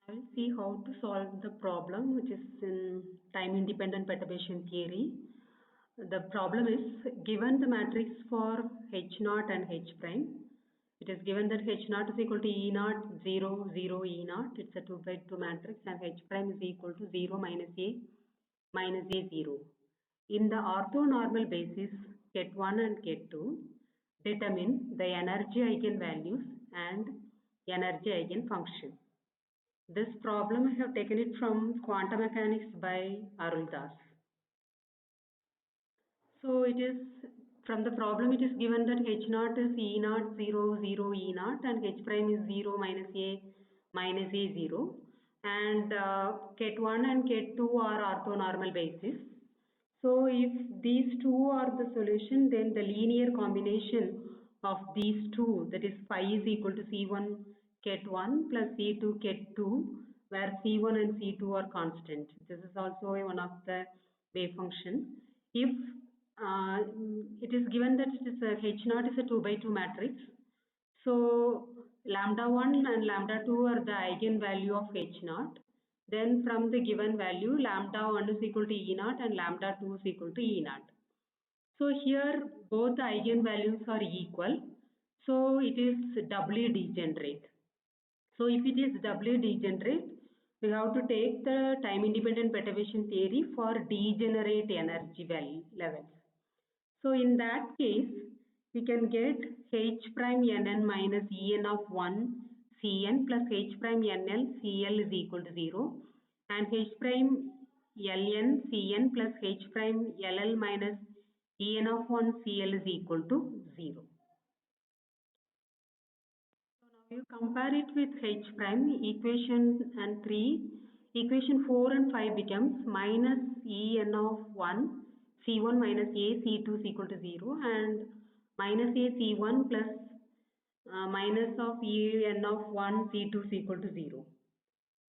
I will see how to solve the problem which is in time-independent perturbation theory. The problem is given the matrix for H naught and H prime. It is given that H naught is equal to E naught, 0, 0, E naught. It's a 2 by 2 matrix and H prime is equal to 0 minus A minus A 0. In the orthonormal basis, Ket 1 and Ket 2 determine the energy eigenvalues and energy eigenfunction. This problem I have taken it from Quantum Mechanics by Arul Das. So it is from the problem it is given that H naught is E naught 0 0 E naught and H prime is 0 minus A 0 and Ket 1 and Ket 2 are orthonormal basis. So if these two are the solution, then the linear combination of these two, that is phi is equal to C1 Ket 1 plus C2 Ket 2, where C1 and C2 are constant. This is also one of the wave function. If it is given that it is a H naught is a 2 by 2 matrix, so lambda 1 and lambda 2 are the eigenvalue of H naught. Then from the given value, lambda 1 is equal to E naught and lambda 2 is equal to E naught. So here both the eigenvalues are equal. So it is doubly degenerate. So if it is doubly degenerate, we have to take the time-independent perturbation theory for degenerate energy levels. So in that case, we can get H prime Nn minus En of 1 Cn plus H prime Nl Cl is equal to 0 and H prime Ln Cn plus H prime Ll minus En of 1 Cl is equal to 0. So now you compare it with H prime, equation 4 and 5 becomes minus En of 1 C1 minus A C2 is equal to 0 and minus A C1 plus minus of En of 1 C2 is equal to 0.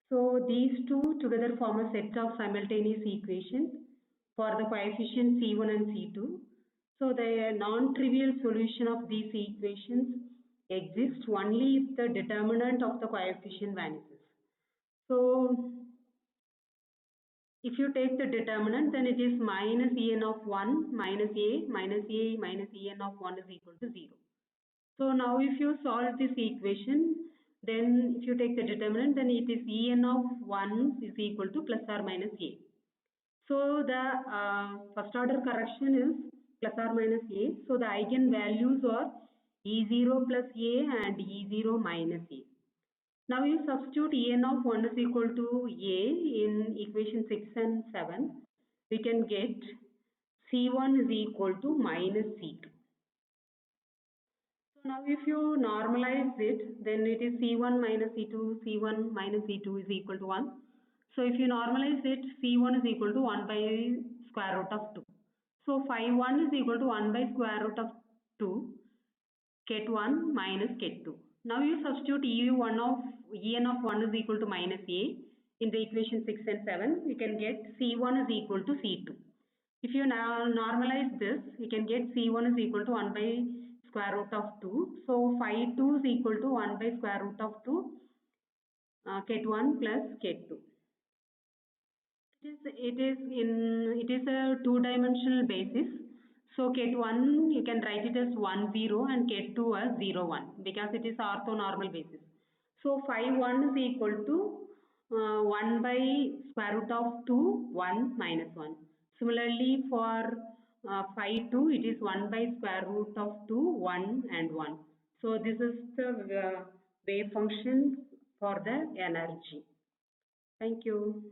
So these two together form a set of simultaneous equations for the coefficients C1 and C2. So the non-trivial solution of these equations exists only if the determinant of the coefficient vanishes. So if you take the determinant, then it is minus En of 1 minus A minus En of 1 is equal to 0. So now if you solve this equation, then if you take the determinant, then it is En of 1 is equal to plus or minus A. So the first order correction is plus or minus A. So the eigenvalues are E0 plus A and E0 minus A. Now you substitute En of 1 is equal to A in equation 6 and 7. We can get C1 is equal to minus C2. So now if you normalize it, then it is C1 minus C2, C1 minus C2 is equal to 1. So if you normalize it, C1 is equal to 1 by square root of 2. So phi 1 is equal to 1 by square root of 2, Ket 1 minus Ket 2. Now you substitute En of 1 is equal to minus A in the equation 6 and 7. We can get C1 is equal to C2. If you now normalize this, we can get C1 is equal to 1 by square root of 2. So phi 2 is equal to 1 by square root of 2 Ket 1 plus Ket 2. It is a two-dimensional basis. So Ket 1 you can write it as 1 0 and Ket 2 as 0 1 because it is orthonormal basis. So phi 1 is equal to 1 by square root of 2 1 minus 1. Similarly for phi 2 it is 1 by square root of 2 1 and 1. So this is the wave function for the energy. Thank you.